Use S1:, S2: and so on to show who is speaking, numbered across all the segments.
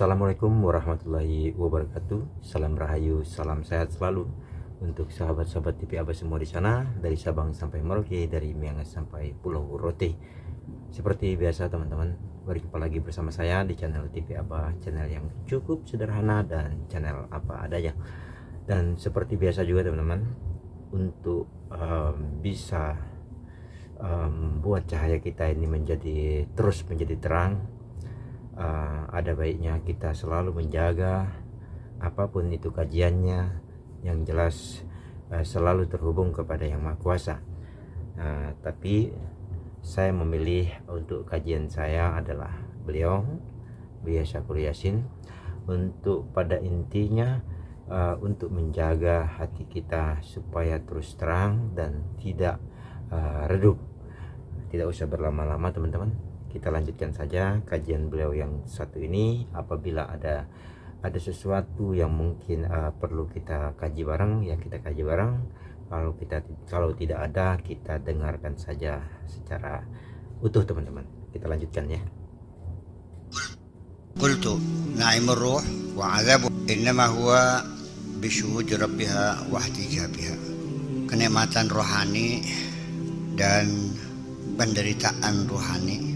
S1: Assalamualaikum warahmatullahi wabarakatuh. Salam rahayu, salam sehat selalu untuk sahabat-sahabat TV Abah semua di sana, dari Sabang sampai Merauke, dari Miangas sampai Pulau Rote. Seperti biasa teman-teman, berjumpa lagi bersama saya di channel TV Abah, channel yang cukup sederhana dan channel apa adanya. Dan seperti biasa juga teman-teman, untuk bisa buat cahaya kita ini terus menjadi terang, ada baiknya kita selalu menjaga apapun itu kajiannya, yang jelas selalu terhubung kepada Yang Maha Kuasa. Tapi saya memilih untuk kajian saya adalah beliau Buya Syakur Yasin, untuk pada intinya untuk menjaga hati kita supaya terus terang dan tidak redup. Tidak usah berlama-lama teman-teman, kita lanjutkan saja kajian beliau yang satu ini. Apabila ada sesuatu yang mungkin perlu kita kaji bareng, ya kita kaji bareng. Kalau tidak ada, kita dengarkan saja secara utuh teman-teman. Kita lanjutkan ya.
S2: Qultu na'imur ruh wa 'adzabu innama huwa bisyuhud rabbiha wa ihtijabiha. Kenikmatan rohani dan penderitaan rohani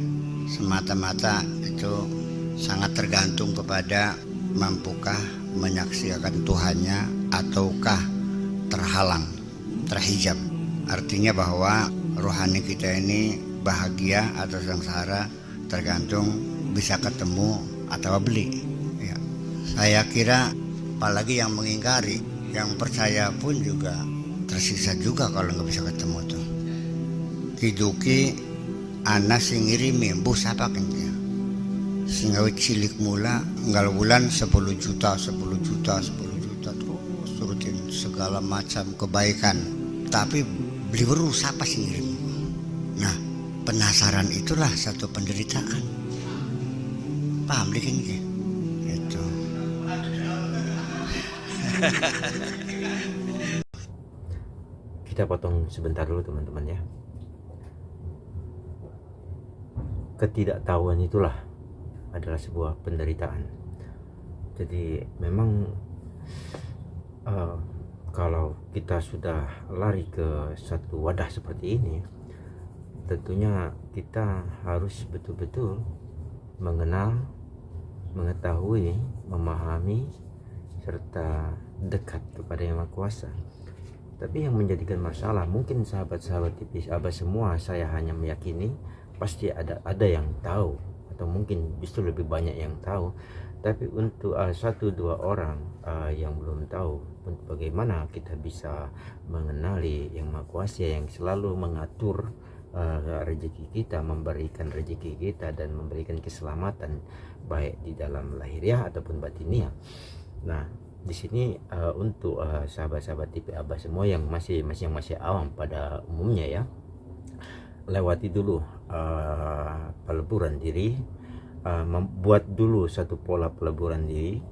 S2: semata-mata itu sangat tergantung kepada mampukah menyaksikan Tuhannya ataukah terhalang, terhijab. Artinya bahwa rohani kita ini bahagia atau sengsara tergantung bisa ketemu atau beli ya. Saya kira apalagi yang mengingkari, yang percaya pun juga tersiksa juga kalau nggak bisa ketemu tuh. Kiduki ana sing ngirimi mbuh sapa kengnya sing awet cilik mula nggal bulan 10 juta terus turutin segala macam kebaikan, tapi beli beru siapa sing ngirim. Nah, penasaran itulah satu penderitaan, paham dikit gitu.
S1: Kita potong sebentar dulu teman-teman ya. Ketidaktahuan itulah adalah sebuah penderitaan. Jadi memang kalau kita sudah lari ke satu wadah seperti ini, tentunya kita harus betul-betul mengenal, mengetahui, memahami, serta dekat kepada Yang Maha Kuasa. Tapi yang menjadikan masalah, mungkin sahabat-sahabat TV Abah semua, saya hanya meyakini pasti ada yang tahu, atau mungkin justru lebih banyak yang tahu. Tapi untuk 1-2 orang yang belum tahu, bagaimana kita bisa mengenali Yang Maha Kuasa yang selalu mengatur rezeki kita, memberikan rezeki kita, dan memberikan keselamatan baik di dalam lahiriah ataupun batiniah. Nah, di sini untuk sahabat-sahabat TV Abah semua yang masih awam pada umumnya ya, lewati dulu peleburan diri, membuat dulu satu pola peleburan diri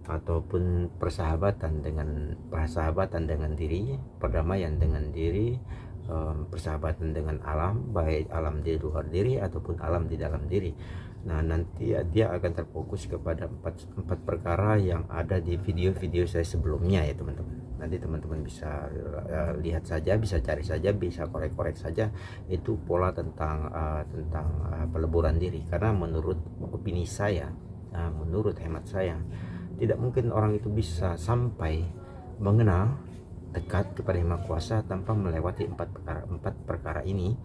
S1: ataupun persahabatan dengan diri, perdamaian dengan diri, persahabatan dengan alam, baik alam di luar diri ataupun alam di dalam diri. Nah, nanti dia akan terfokus kepada empat perkara yang ada di video-video saya sebelumnya ya teman-teman. Nanti teman-teman bisa lihat saja, bisa cari saja, bisa korek-korek saja itu pola tentang peleburan diri. Karena menurut opini saya, menurut hemat saya, tidak mungkin orang itu bisa sampai mengenal dekat kepada Yang Maha Kuasa tanpa melewati empat perkara ini,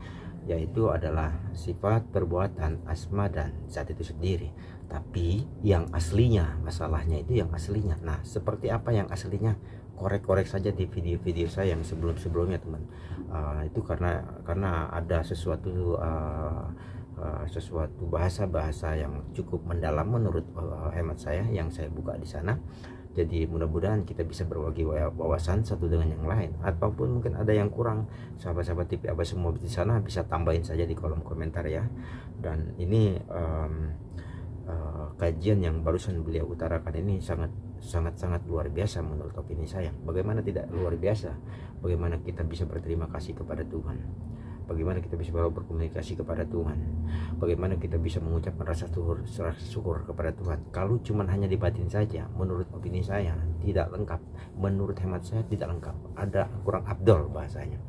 S1: yaitu adalah sifat, perbuatan, asma, dan zat itu sendiri. Tapi yang aslinya, masalahnya itu yang aslinya. Nah, seperti apa yang aslinya? Korek-korek saja di video-video saya yang sebelum-sebelumnya teman. Itu karena ada sesuatu bahasa-bahasa yang cukup mendalam menurut hemat saya yang saya buka di sana. Jadi mudah-mudahan kita bisa berbagi wawasan satu dengan yang lain, ataupun mungkin ada yang kurang, sahabat-sahabat TV Abah semua di sana bisa tambahin saja di kolom komentar ya. Dan ini kajian yang barusan beliau utarakan ini sangat luar biasa menurut opini saya. Bagaimana tidak luar biasa? Bagaimana kita bisa berterima kasih kepada Tuhan? bagaimana kita bisa berkomunikasi kepada Tuhan, bagaimana kita bisa mengucapkan rasa syukur kepada Tuhan. Kalau cuma hanya di batin saja, menurut opini saya tidak lengkap, menurut hemat saya tidak lengkap, ada kurang abdol bahasanya.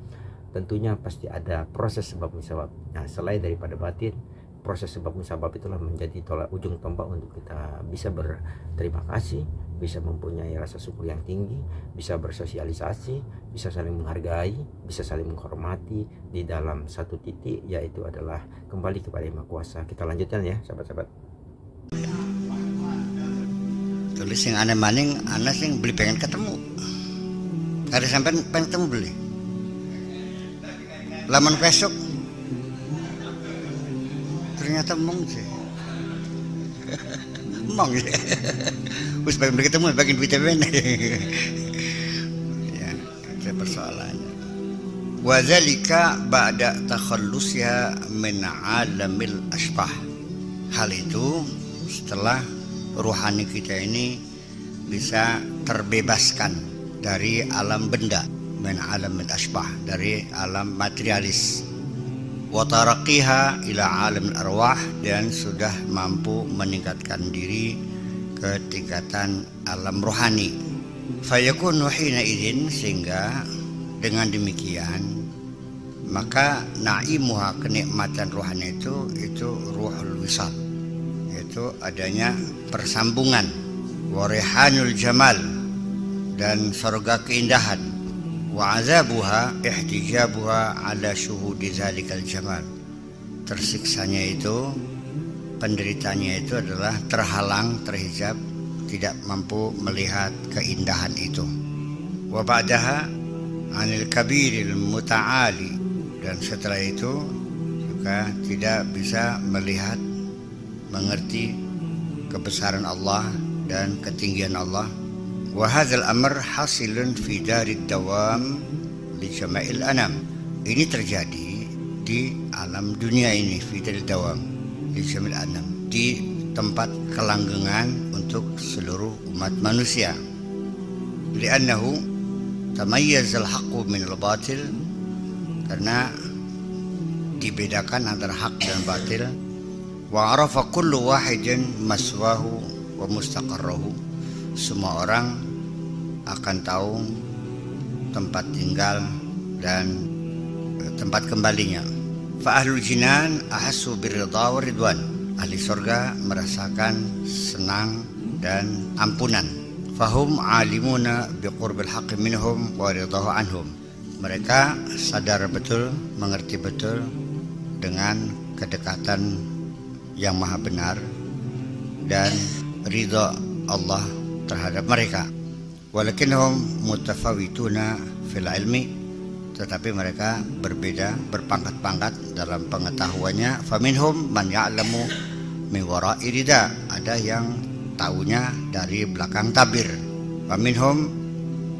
S1: Tentunya pasti ada proses sebab musabab. Nah, selain daripada batin, proses sebab musabab itulah menjadi ujung tombak untuk kita bisa berterima kasih, bisa mempunyai rasa syukur yang tinggi, bisa bersosialisasi, bisa saling menghargai, bisa saling menghormati di dalam satu titik, yaitu adalah kembali kepada Yang Maha Kuasa. Kita lanjutkan ya, sahabat-sahabat.
S2: Tulis yang aneh maning, anak sing beli pengen ketemu. Ada sampai pengen ketemu beli. Laman besok ternyata mong sih. Mong sih. Terus bagian ketemu bagian vitamin. Ya, itu persoalannya. Wa dzalika ba'da takhallusha min 'alamil ashbah. Hal itu setelah ruhani kita ini bisa terbebaskan dari alam benda, min 'alamil ashbah, dari alam materialis. Wa taraqiha ila 'alamil arwah, dan sudah mampu meningkatkan diri ke tingkatan alam rohani. Fayakunu hina idzin, sehingga dengan demikian maka na'imuha, kenikmatan rohani itu ruhul wisal, yaitu adanya persambungan, warihanul jamal, dan surga keindahan, wa azabuha ihtijabuha ala syuhudi zalikal jamal, tersiksanya itu, penderitanya itu adalah terhalang, terhijab, tidak mampu melihat keindahan itu. Wa ba'daha anil kabiril muta'ali, dan setelah itu juga tidak bisa melihat, mengerti kebesaran Allah dan ketinggian Allah. Wa hadzal amr hasilun fi darid dawam li jama'il anam. Ini terjadi di alam dunia ini, fi darid dawam li jama'il anam, di tempat kelanggengan untuk seluruh umat manusia. Li'annahu tamayyazal haqqu min al-batil, karena dibedakan antara hak dan batil. Wa arafa kullu wahidin maswahu wa mustaqarrahu, semua orang akan tahu tempat tinggal dan tempat kembalinya. Fa ahlul jinan ahassu birridha wa ridwan, ahli surga merasakan senang dan ampunan. Fahum alimuna biqurbil haqqi minhum wa ridahu anhum, mereka sadar betul, mengerti betul dengan kedekatan yang maha benar dan ridha Allah terhadap mereka. Walakinnahum mutafawituna fil ilmi, tetapi mereka berbeda, berpangkat-pangkat dalam pengetahuannya. Faminhum man ya'lamu min wara'i rida, ada yang tahunya dari belakang tabir. Faminhum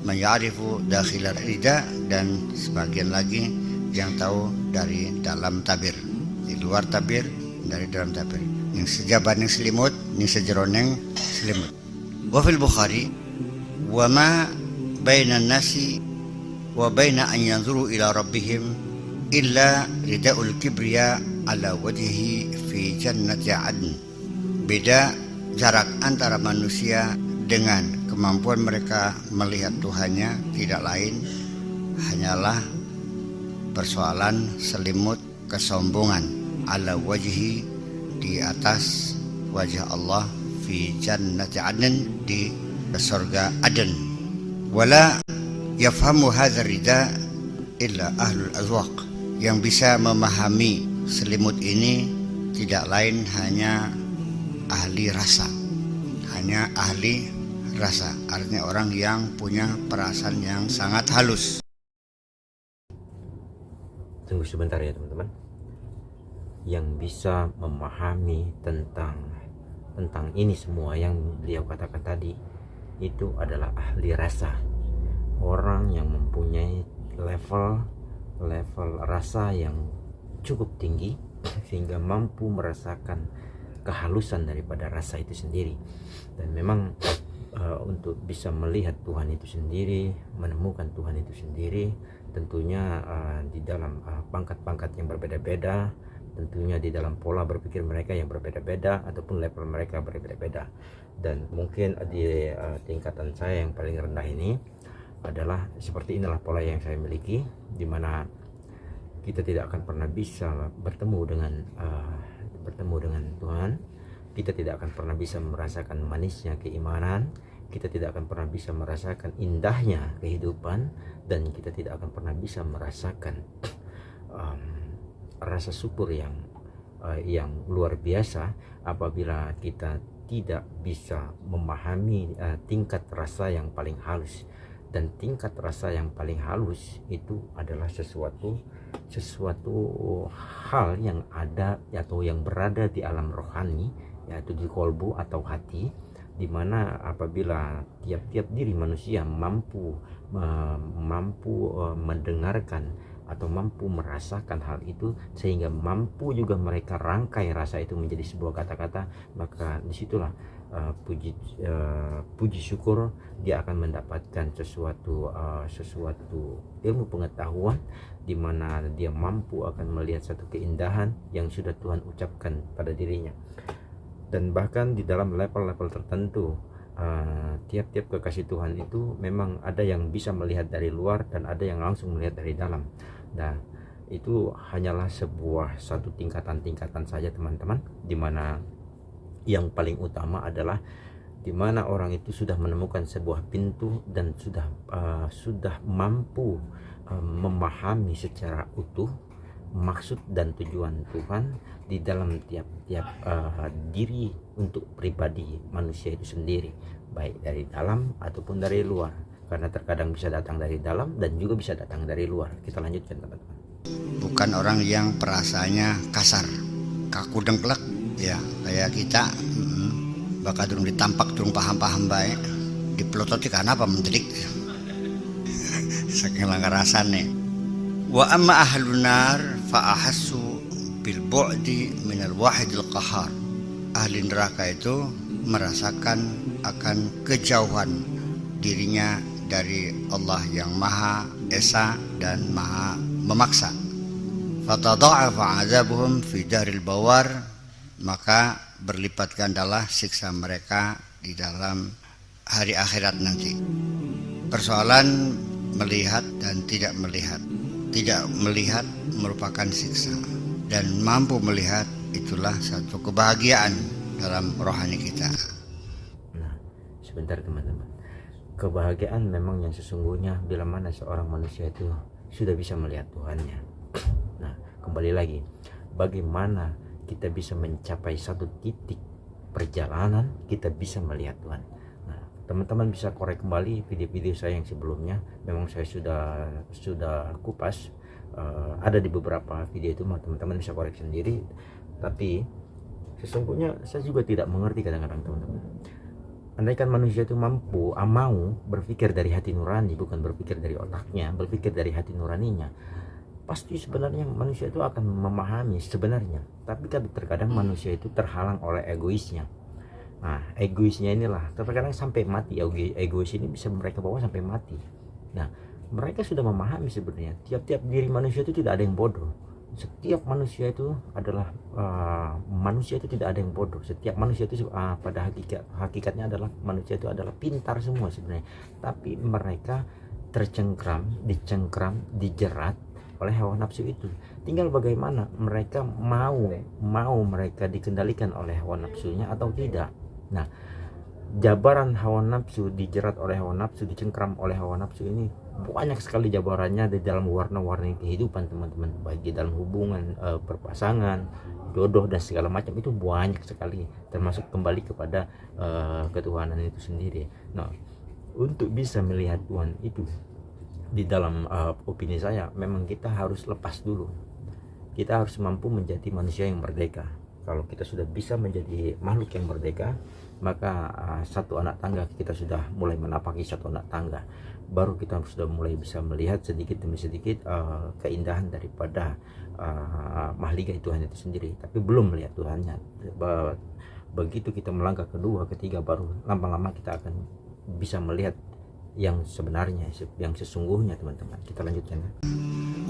S2: man ya'rifu dakhilar rida, dan sebagian lagi yang tahu dari dalam tabir, di luar tabir, dari dalam tabir. Yang sejaban yang selimut, yang sejeroneng selimut. Wa fil Bukhari, wa ma baina nasi wa baina an yanzuru ila rabbihim illa ridaul kibriya ala wajhihi fi jannati adn. Beda jarak antara manusia dengan kemampuan mereka melihat Tuhannya tidak lain hanyalah persoalan selimut kesombongan, ala wajhi, di atas wajah Allah, fi jannati adn, di surga Aden. Wala yafhamu hadzal rida illa ahlul azwaq, yang bisa memahami selimut ini tidak lain hanya ahli rasa, hanya ahli rasa, artinya orang yang punya perasaan yang sangat halus.
S1: Tunggu sebentar ya teman-teman. Yang bisa memahami tentang ini semua yang beliau katakan tadi, itu adalah ahli rasa, orang yang mempunyai level rasa yang cukup tinggi sehingga mampu merasakan kehalusan daripada rasa itu sendiri. Dan memang untuk bisa melihat Tuhan itu sendiri, menemukan Tuhan itu sendiri, tentunya di dalam pangkat-pangkat yang berbeda-beda, tentunya di dalam pola berpikir mereka yang berbeda-beda ataupun level mereka berbeda-beda. Dan mungkin di tingkatan saya yang paling rendah ini adalah seperti inilah pola yang saya miliki, di mana kita tidak akan pernah bisa bertemu dengan Tuhan. Kita tidak akan pernah bisa merasakan manisnya keimanan, kita tidak akan pernah bisa merasakan indahnya kehidupan, dan kita tidak akan pernah bisa merasakan rasa syukur yang luar biasa apabila kita tidak bisa memahami tingkat rasa yang paling halus. Dan tingkat rasa yang paling halus itu adalah sesuatu hal yang ada atau yang berada di alam rohani, yaitu di kolbu atau hati, di mana apabila tiap-tiap diri manusia mampu mendengarkan atau mampu merasakan hal itu, sehingga mampu juga mereka rangkai rasa itu menjadi sebuah kata-kata, maka disitulah puji syukur dia akan mendapatkan sesuatu ilmu pengetahuan, di mana dia mampu akan melihat satu keindahan yang sudah Tuhan ucapkan pada dirinya. Dan bahkan di dalam level-level tertentu, tiap-tiap kekasih Tuhan itu memang ada yang bisa melihat dari luar dan ada yang langsung melihat dari dalam. Nah, itu hanyalah satu tingkatan-tingkatan saja teman-teman, di mana yang paling utama adalah di mana orang itu sudah menemukan sebuah pintu dan sudah mampu memahami secara utuh maksud dan tujuan Tuhan di dalam tiap-tiap diri untuk pribadi manusia itu sendiri, baik dari dalam ataupun dari luar, karena terkadang bisa datang dari dalam dan juga bisa datang dari luar. Kita lanjutkan teman-teman.
S2: Bukan orang yang perasaannya kasar, kaku dengklek ya, kayak kita bakal durung ditampak durung paham-paham baik, dipelototi karena apa mendelik saking langgar rasane. Wa amma ahlun nar fa ahassu bil bu'di minal wahidil qahar. Ahli neraka itu merasakan akan kejauhan dirinya dari Allah yang Maha Esa dan Maha Memaksa. Fatadha'afa 'adzabuhum fi daril bawar, maka berlipat gandalah siksa mereka di dalam hari akhirat nanti. Persoalan melihat dan tidak melihat. Tidak melihat merupakan siksa, dan mampu melihat itulah satu kebahagiaan dalam rohani kita.
S1: Nah, sebentar teman-teman. Kebahagiaan memang yang sesungguhnya bila mana seorang manusia itu sudah bisa melihat Tuhannya. Nah, kembali lagi, bagaimana kita bisa mencapai satu titik perjalanan kita bisa melihat Tuhan. Nah, teman-teman bisa korek kembali video-video saya yang sebelumnya. Memang saya sudah kupas, ada di beberapa video itu, teman-teman bisa korek sendiri. Tapi sesungguhnya saya juga tidak mengerti kadang-kadang teman-teman. Andaikan manusia itu mau berpikir dari hati nurani, bukan berpikir dari otaknya, berpikir dari hati nuraninya, pasti sebenarnya manusia itu akan memahami sebenarnya. Tapi kan terkadang manusia itu terhalang oleh egoisnya. Nah, egoisnya inilah terkadang sampai mati. Egois ini bisa mereka bawa sampai mati. Nah, mereka sudah memahami sebenarnya tiap-tiap diri manusia itu tidak ada yang bodoh. Setiap manusia itu adalah manusia itu tidak ada yang bodoh. Setiap manusia itu pada hakikatnya adalah manusia itu adalah pintar semua sebenarnya. Tapi mereka dicengkram, dijerat oleh hawa nafsu itu. Tinggal bagaimana mereka mau mereka dikendalikan oleh hawa nafsunya atau tidak. Nah, jabaran hawa nafsu, dijerat oleh hawa nafsu, dicengkram oleh hawa nafsu ini banyak sekali jabarannya di dalam warna-warni kehidupan teman-teman, baik di dalam hubungan berpasangan, jodoh dan segala macam, itu banyak sekali, termasuk kembali kepada ketuhanan itu sendiri. Nah, untuk bisa melihat Tuhan itu di dalam opini saya, memang kita harus lepas dulu. Kita harus mampu menjadi manusia yang merdeka. Kalau kita sudah bisa menjadi makhluk yang merdeka, maka satu anak tangga kita sudah mulai menapaki satu anak tangga. Baru kita sudah mulai bisa melihat sedikit demi sedikit keindahan daripada mahligai Tuhan itu sendiri. Tapi belum melihat Tuhannya. Begitu kita melangkah kedua, ketiga, baru lama-lama kita akan bisa melihat yang sebenarnya, yang sesungguhnya teman-teman. Kita lanjutkan ya.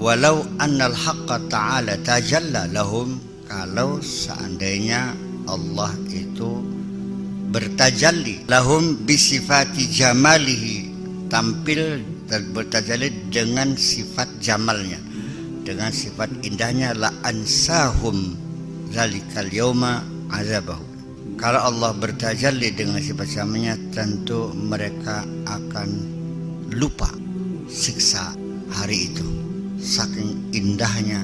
S2: Walau annal haqqa ta'ala tajalla lahum, kalau seandainya Allah itu bertajalli lahum bisifati jamalihi, tampil dan bertajalli dengan sifat jamalnya, dengan sifat indahnya, la ansahum zalikal yauma azabahu. Kalau Allah bertajalli dengan sifat jamalnya, tentu mereka akan lupa siksa hari itu. Saking indahnya,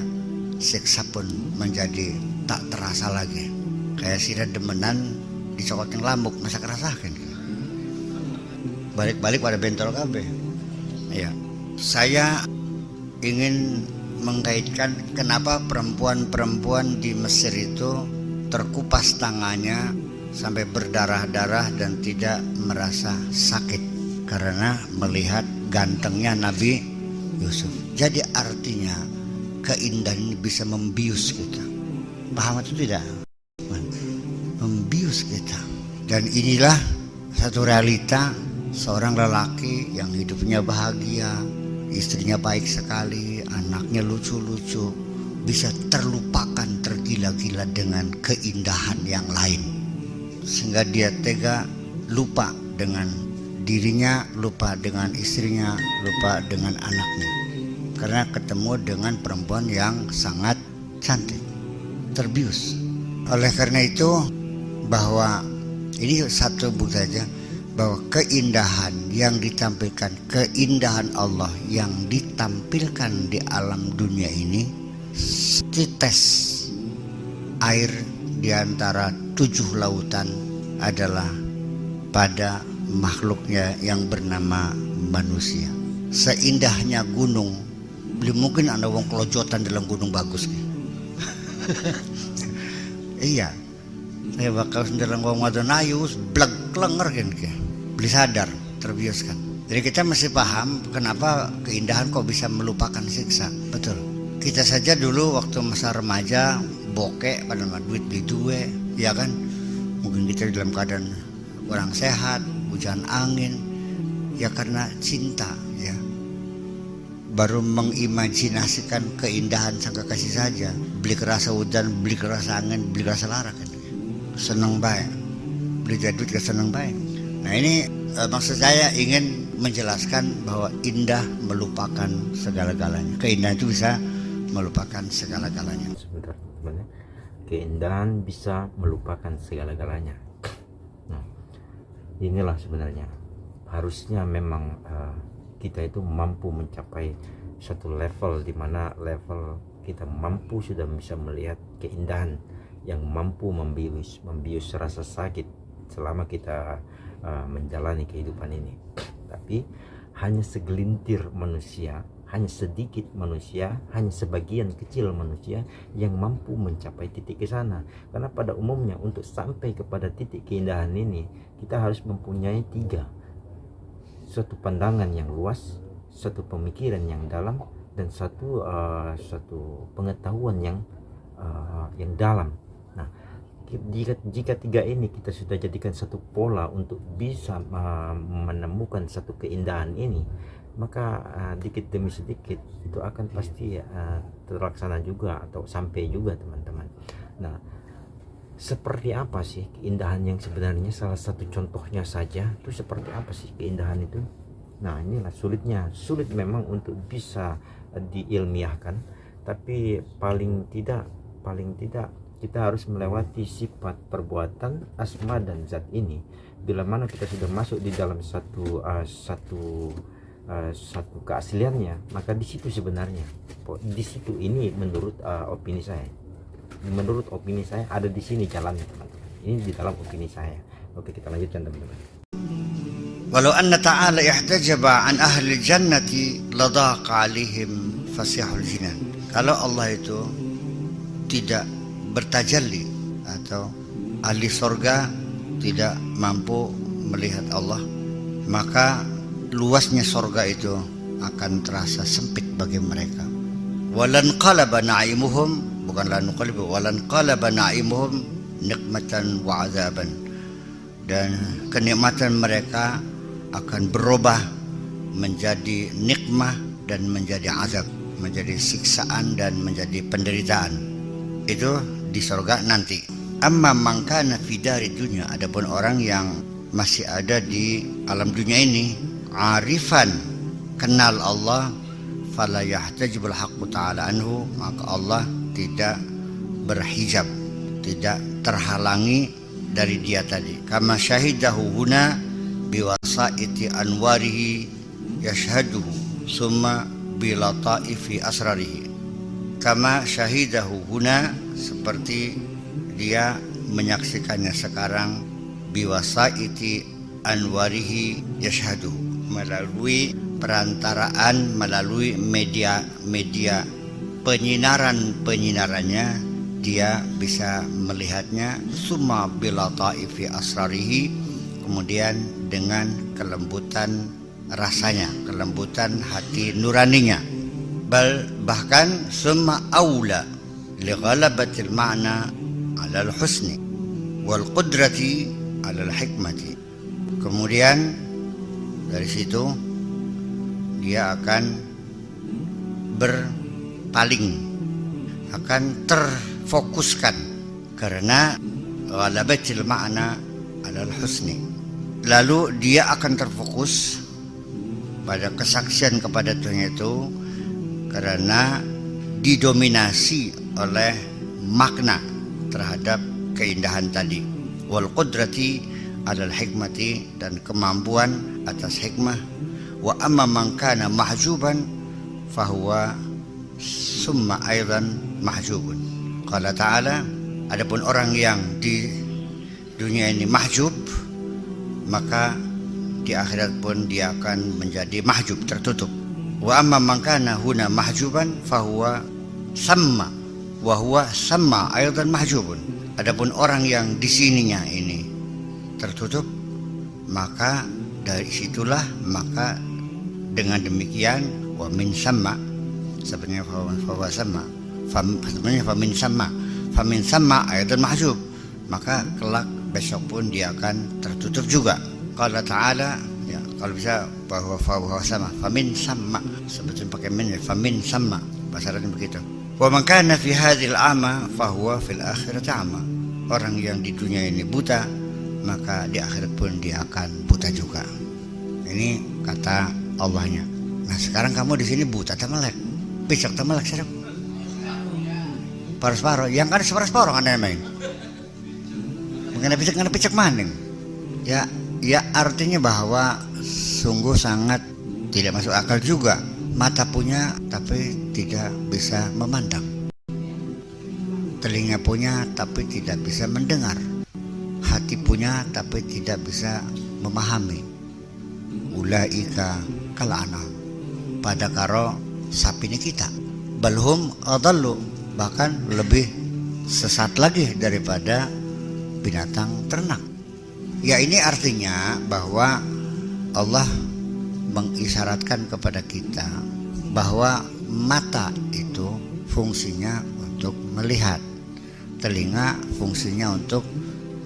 S2: siksa pun menjadi tak terasa lagi. Kayak sira demenan dicokotin lambuk, masa kerasakan. Balik-balik pada bentol kabeh. Ya, saya ingin mengkaitkan kenapa perempuan-perempuan di Mesir itu terkupas tangannya sampai berdarah-darah dan tidak merasa sakit karena melihat gantengnya Nabi Yusuf. Jadi artinya keindahan ini bisa membius kita. Paham itu tidak? Membius kita. Dan inilah satu realita seorang lelaki yang hidupnya bahagia, istrinya baik sekali, anaknya lucu-lucu, bisa terlupakan, tergila-gila dengan keindahan yang lain. Sehingga dia tega lupa dengan dirinya, lupa dengan istrinya, lupa dengan anaknya, karena ketemu dengan perempuan yang sangat cantik, terbius. Oleh karena itu, bahwa ini satu bukti saja bahwa keindahan yang ditampilkan, keindahan Allah yang ditampilkan di alam dunia ini, setetes air di antara 7 lautan adalah pada makhluknya yang bernama manusia. Seindah-nya gunung, belum mungkin ada wong kelojotan dalam gunung bagus. Iya, saya bakal senderang wong wadon ayu, bleg klenger kan, beli sadar, terbius kan. Jadi kita mesti paham kenapa keindahan kok bisa melupakan siksa. Betul. Kita saja dulu waktu masa remaja bokek pada duit beli duwe, ya kan? Mungkin kita dalam keadaan kurang sehat, hujan angin, ya karena cinta, ya. Baru mengimajinasikan keindahan sang kekasih saja. Beli kerasa hujan, beli kerasa angin, beli kerasa lara kan. Senang baik. Beli duit ke senang baik. Nah ini maksud saya ingin menjelaskan bahwa indah melupakan segala-galanya. Keindahan itu bisa melupakan segala-galanya.
S1: Sebentar teman-teman, keindahan bisa melupakan segala-galanya. Nah, inilah sebenarnya harusnya memang kita itu mampu mencapai satu level di mana level kita mampu sudah bisa melihat keindahan yang mampu membius rasa sakit selama kita menjalani kehidupan ini. Tapi hanya segelintir manusia, hanya sedikit manusia, hanya sebagian kecil manusia yang mampu mencapai titik ke sana. Karena pada umumnya untuk sampai kepada titik keindahan ini, kita harus mempunyai 3. Satu pandangan yang luas, satu pemikiran yang dalam, dan satu pengetahuan yang dalam. Nah, jika 3 ini kita sudah jadikan satu pola untuk bisa menemukan satu keindahan ini, maka dikit demi sedikit itu akan pasti terlaksana juga atau sampai juga teman-teman. Nah, seperti apa sih keindahan yang sebenarnya? Salah satu contohnya saja itu seperti apa sih keindahan itu? Nah, inilah sulit memang untuk bisa diilmiahkan, tapi paling tidak kita harus melewati sifat perbuatan asma dan zat ini. Bila mana kita sudah masuk di dalam satu keasliannya, maka di situ sebenarnya, di situ ini menurut opini saya ada di sini jalannya teman-teman. Ini di dalam opini saya. Oke, kita lanjutkan teman-teman.
S2: Walau anna ta'ala ihtajaba an ahli jannati ladaqa alaihim fasihul jinan. Kalau Allah itu tidak bertajalli atau ahli surga tidak mampu melihat Allah, maka luasnya surga itu akan terasa sempit bagi mereka. Walan qalaba na'imuhum, bukan la nuqallibu, walan qalaba na'imuhum nikmatan wa azaban. Dan kenikmatan mereka akan berubah menjadi nikmah dan menjadi azab, menjadi siksaan dan menjadi penderitaan. Itu di surga nanti. Amma man kana fi dari dunya, adapun orang yang masih ada di alam dunia ini, arifan, kenal Allah, fala yahtajibul haqqu ta'ala anhu, maka Allah tidak berhijab, tidak terhalangi dari dia tadi. Kama syahidahu huna biwasaiti anwarihi yashhaduhu summa bilataifi asrarihi. Kama syahidahu huna, seperti dia menyaksikannya sekarang, biwasaiti anwarihi yashhaduhu, melalui perantaraan, melalui media penyinarannya dia bisa melihatnya. Summa bilataifi asrarihi, kemudian dengan kelembutan rasanya, kelembutan hati nuraninya. Bahkan summa aula li ghalabatil ma'na 'ala al-husni wal qudrati 'ala al-hikmati. Kemudian dari situ dia akan berpaling, akan terfokuskan karena ghalabatil ma'na 'ala al-husni. Lalu dia akan terfokus pada kesaksian kepada Tuhan itu karena didominasi oleh makna terhadap keindahan tadi. Wal qudrati 'alal hikmati, dan kemampuan atas hikmah. Wa amma man kana mahjuban fahuwa summa aidan mahjubun. Qala ta'ala, adapun orang yang di dunia ini mahjub, maka di akhirat pun dia akan menjadi mahjub, tertutup. Wa amma man kana huna mahjuban fahuwa samma wa huwa samma aidan mahjubun. Adapun orang yang di sininya ini tertutup, maka dari situlah, maka dengan demikian wa min samma, sebenarnya fahuwa samma, sebenarnya fa min samma aidan mahjub, maka kelak besok pun dia akan tertutup juga. Qala ta'ala, ya, kalau bisa bahwa fahuwa sama, famin sama, sebetulnya pakai min, famin sama, bahasa Arabnya begitu. Wa man kana fi hadhil ama fahuwa fil akhirati ama. Orang yang di dunia ini buta, maka di akhirat pun dia akan buta juga. Ini kata Allahnya. Nah, sekarang kamu di sini buta tamalek, picak tamalek serap, paruh-paruh, yang kan separuh-paruh kan main. Mungkin picak maning. Ya artinya bahwa sungguh sangat tidak masuk akal juga. Mata punya tapi tidak bisa memandang, telinga punya tapi tidak bisa mendengar, hati punya tapi tidak bisa memahami. Ulaika kal anam, pada karo sapine kita. Balhum adallu, bahkan lebih sesat lagi daripada binatang ternak. Ya, ini artinya bahwa Allah mengisyaratkan kepada kita bahwa mata itu fungsinya untuk melihat, telinga fungsinya untuk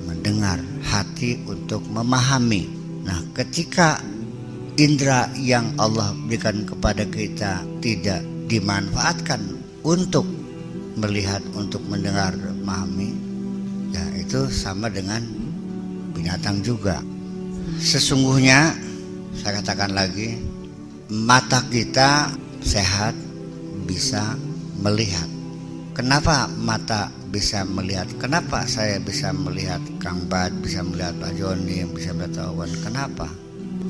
S2: mendengar, hati untuk memahami. Nah, ketika indera yang Allah berikan kepada kita tidak dimanfaatkan untuk melihat, untuk mendengar, memahami, ya itu sama dengan binatang juga. Sesungguhnya saya katakan lagi, mata kita sehat bisa melihat. Kenapa mata bisa melihat? Kenapa saya bisa melihat Kang Bad, bisa melihat Pak Joni, bisa melihat Awan? Kenapa?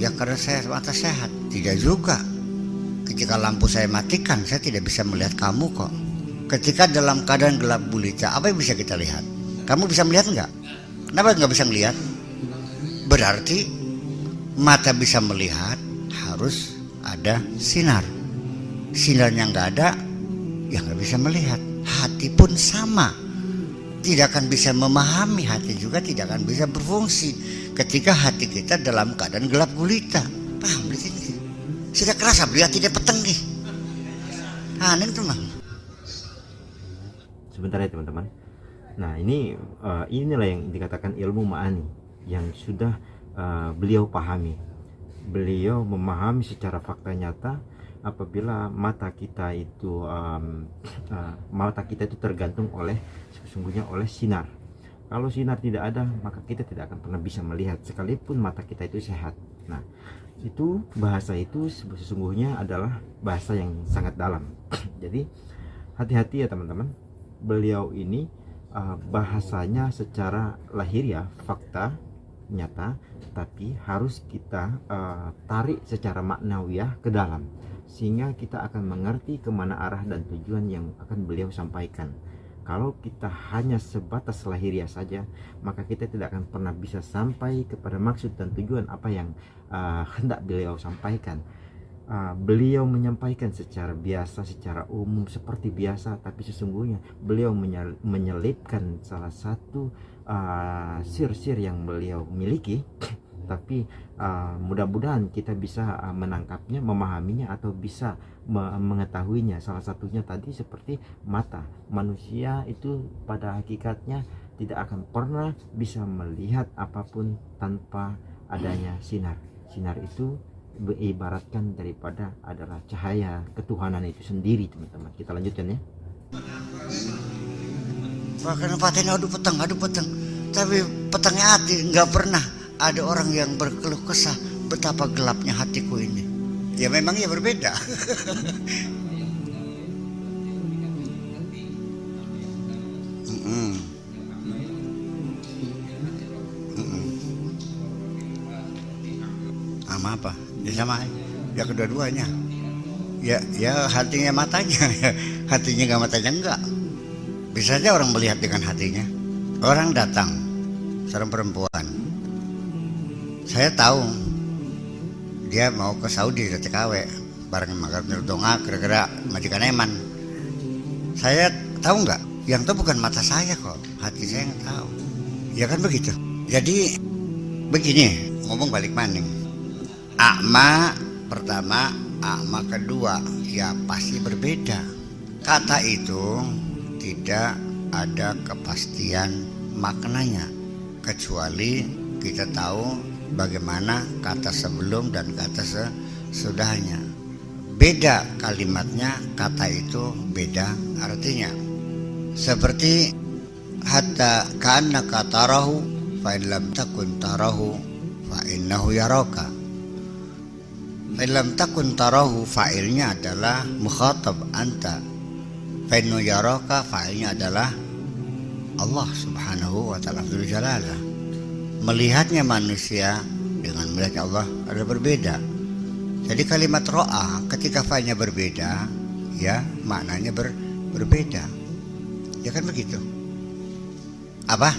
S2: Ya karena saya mata sehat. Tidak juga. Ketika lampu saya matikan, saya tidak bisa melihat kamu kok. Ketika dalam keadaan gelap gulita, apa yang bisa kita lihat? Kamu bisa melihat enggak? Kenapa nggak bisa melihat? Berarti mata bisa melihat harus ada sinar. Sinarnya nggak ada, ya nggak bisa melihat. Hati pun sama, tidak akan bisa memahami. Hati juga tidak akan bisa berfungsi ketika hati kita dalam keadaan gelap gulita. Paham di sini? Sudah kerasa beliau tidak petenggi. Aneh tuh mah.
S1: Sebentar ya teman-teman. Nah inilah yang dikatakan ilmu ma'ani yang sudah beliau pahami. beliau memahami secara fakta nyata apabila mata kita itu tergantung oleh sesungguhnya oleh sinar. Kalau sinar tidak ada, maka kita tidak akan pernah bisa melihat sekalipun mata kita itu sehat. Nah, itu bahasa itu sesungguhnya adalah bahasa yang sangat dalam. Jadi hati-hati ya teman-teman. Beliau ini bahasanya secara lahiriah, fakta nyata, tapi harus kita tarik secara maknawiah ke dalam, sehingga kita akan mengerti kemana arah dan tujuan yang akan beliau sampaikan. Kalau kita hanya sebatas lahiriah saja, maka kita tidak akan pernah bisa sampai kepada maksud dan tujuan apa yang hendak beliau sampaikan. Beliau menyampaikan secara biasa, secara umum seperti biasa, tapi sesungguhnya beliau menyelipkan salah satu sir-sir yang beliau miliki. Tapi mudah-mudahan kita bisa menangkapnya, memahaminya, atau bisa mengetahuinya. Salah satunya tadi seperti mata. Manusia itu pada hakikatnya tidak akan pernah bisa melihat apapun tanpa adanya sinar. Sinar itu diibaratkan daripada adalah cahaya ketuhanan itu sendiri, teman-teman. Kita lanjutkan ya.
S2: Bahkan paten adu petang, tapi petangnya hati nggak pernah ada orang yang berkeluh kesah betapa gelapnya hatiku ini. Ya memang ya berbeda. Sama apa? Ya sama. Ya kedua-duanya. Ya hatinya matanya. Hatinya nggak, matanya enggak. Bisa saja orang melihat dengan hatinya. Orang datang, seorang perempuan. Saya tahu dia mau ke Saudi ke TKW bareng makan donga kira-kira majikan Eman. Saya tahu nggak? Yang tahu bukan mata saya kok, hati saya yang tahu. Ya kan begitu. Jadi begini, ngomong balik maning. Akma pertama, akma kedua, ya pasti berbeda. Kata itu tidak ada kepastian maknanya, kecuali kita tahu bagaimana kata sebelum dan kata sesudahnya. Beda kalimatnya, kata itu beda artinya. Seperti hatta ka'annaka tarahu fa in lam takun tarahu fa innahu yaraka. Fa in lam takun tarahu, fa'ilnya adalah mukhatab anta. Fa innahu yaraka, fa'ilnya adalah Allah Subhanahu wa ta'ala Dzul Jalalah. Melihatnya manusia dengan melihat Allah ada berbeda. Jadi kalimat ro'a ketika fa'ilnya berbeda, ya maknanya berbeda. Ya kan begitu. Apa?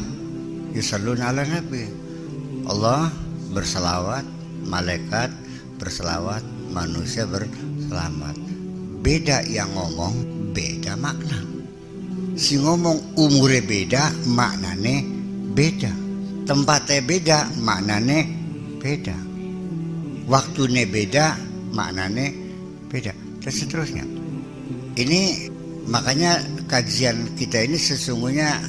S2: Yusalluna ala nabi. Allah berselawat, malaikat berselawat, manusia berselawat. Beda yang ngomong, beda makna. Si ngomong umurnya beda, maknanya beda. Tempatnya beda, maknanya beda. Waktunya beda, maknanya beda. Dan seterusnya. Ini makanya kajian kita ini sesungguhnya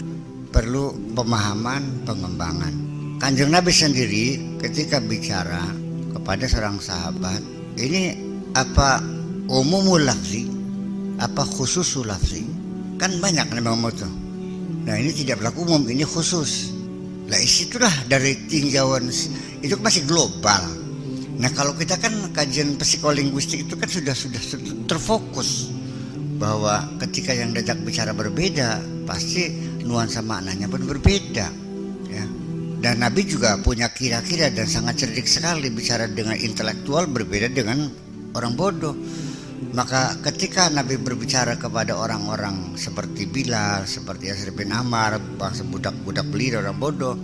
S2: perlu pemahaman, pengembangan. Kanjeng Nabi sendiri ketika bicara kepada seorang sahabat, ini apa umumul lafzi, apa khususul lafzi? Kan banyak memang itu. Nah ini tidak berlaku umum, ini khusus. Lah isitulah dari tinjauan itu masih global. Nah kalau kita kan kajian psikolinguistik itu kan sudah terfokus bahwa ketika yang diajak bicara berbeda, pasti nuansa maknanya pun berbeda, ya. Dan Nabi juga punya kira-kira dan sangat cerdik sekali bicara dengan intelektual, berbeda dengan orang bodoh. Maka ketika Nabi berbicara kepada orang-orang seperti Bilal, seperti Yasir bin Ammar, bangsa budak-budak belir, orang bodoh,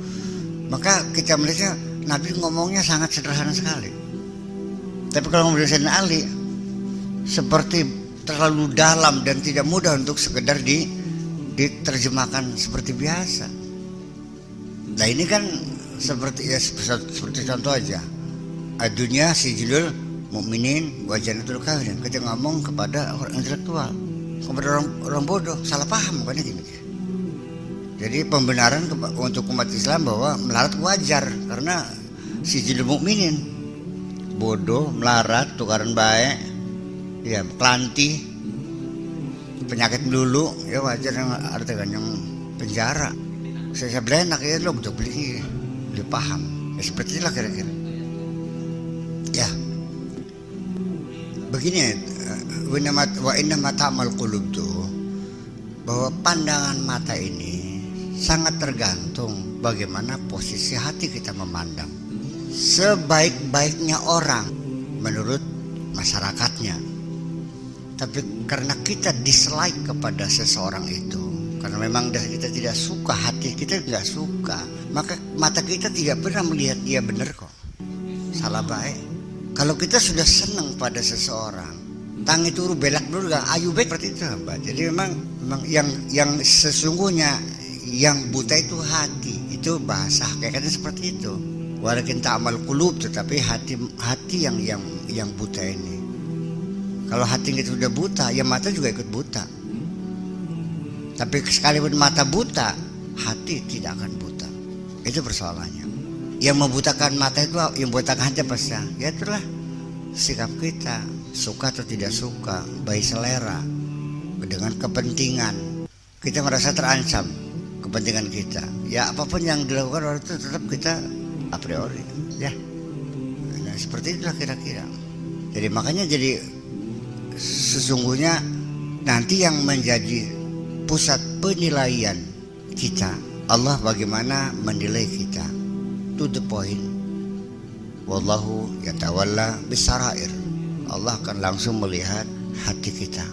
S2: maka kita melihatnya Nabi ngomongnya sangat sederhana sekali. Tapi kalau ngomong Sayyidina Ali seperti terlalu dalam dan tidak mudah untuk sekedar diterjemahkan seperti biasa. Nah ini kan seperti contoh aja. Dunia sijilul mukminin wa jannatul kafirin. Kita ngomong kepada orang intelektual, kepada orang bodoh, salah paham bukannya gini. Jadi pembenaran untuk umat Islam bahwa melarat wajar karena sijilul mukminin, bodoh, melarat, tukaran baik, ya kelanti, penyakit melulu, ya wajar yang arti kan yang penjara. Saya beli enak ya lo untuk beli paham. Ya seperti itulah kira-kira. Ya, begini, wa inna mata'mal qulub tuh, bahwa pandangan mata ini sangat tergantung bagaimana posisi hati kita memandang. Sebaik-baiknya orang menurut masyarakatnya, tapi karena kita dislike kepada seseorang itu, karena memang kita tidak suka, hati kita tidak suka, maka mata kita tidak pernah melihat dia benar kok, salah baik. Kalau kita sudah senang pada seseorang, tangi turu belak dulu gak ayu baik seperti itu, Mbak. Jadi memang yang sesungguhnya yang buta itu hati, itu bahasa hakikatnya seperti itu. Walakin ta'mal qulub, tetapi hati yang buta ini. Kalau hati kita sudah buta, ya mata juga ikut buta. Tapi sekalipun mata buta, hati tidak akan buta. Itu persoalannya. Yang membutakan mata itu, yang membutakan hati apa sih? Ya itulah sikap kita, suka atau tidak suka, baik selera, dengan kepentingan. Kita merasa terancam kepentingan kita. Ya apapun yang dilakukan orang itu tetap kita a priori, ya. Nah, seperti itulah kira-kira. Jadi makanya sesungguhnya nanti yang menjadi pusat penilaian kita, Allah bagaimana menilai kita, to the point. Wallahu yatawalla bisarair. Allah akan langsung melihat hati kita.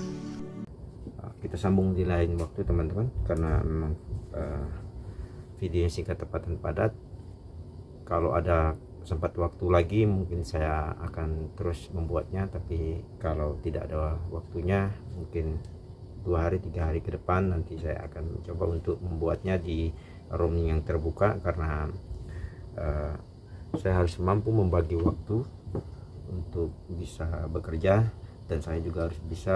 S1: Kita sambung di lain waktu teman-teman, karena memang videonya singkat, tepat dan padat. Kalau ada sempat waktu lagi mungkin saya akan terus membuatnya, tapi kalau tidak ada waktunya mungkin 2 hari 3 hari ke depan nanti saya akan mencoba untuk membuatnya di room yang terbuka, karena saya harus mampu membagi waktu untuk bisa bekerja, dan saya juga harus bisa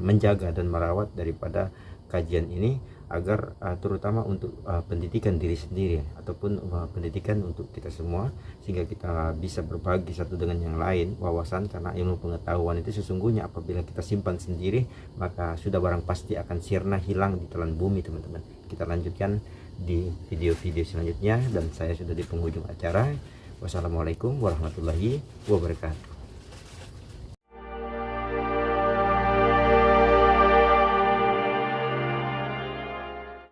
S1: menjaga dan merawat daripada kajian ini, agar terutama untuk pendidikan diri sendiri ataupun pendidikan untuk kita semua, sehingga kita bisa berbagi satu dengan yang lain wawasan. Karena ilmu pengetahuan itu sesungguhnya apabila kita simpan sendiri, maka sudah barang pasti akan sirna, hilang di telan bumi teman-teman. Kita lanjutkan di video-video selanjutnya, dan saya sudah di penghujung acara. Wassalamualaikum warahmatullahi wabarakatuh.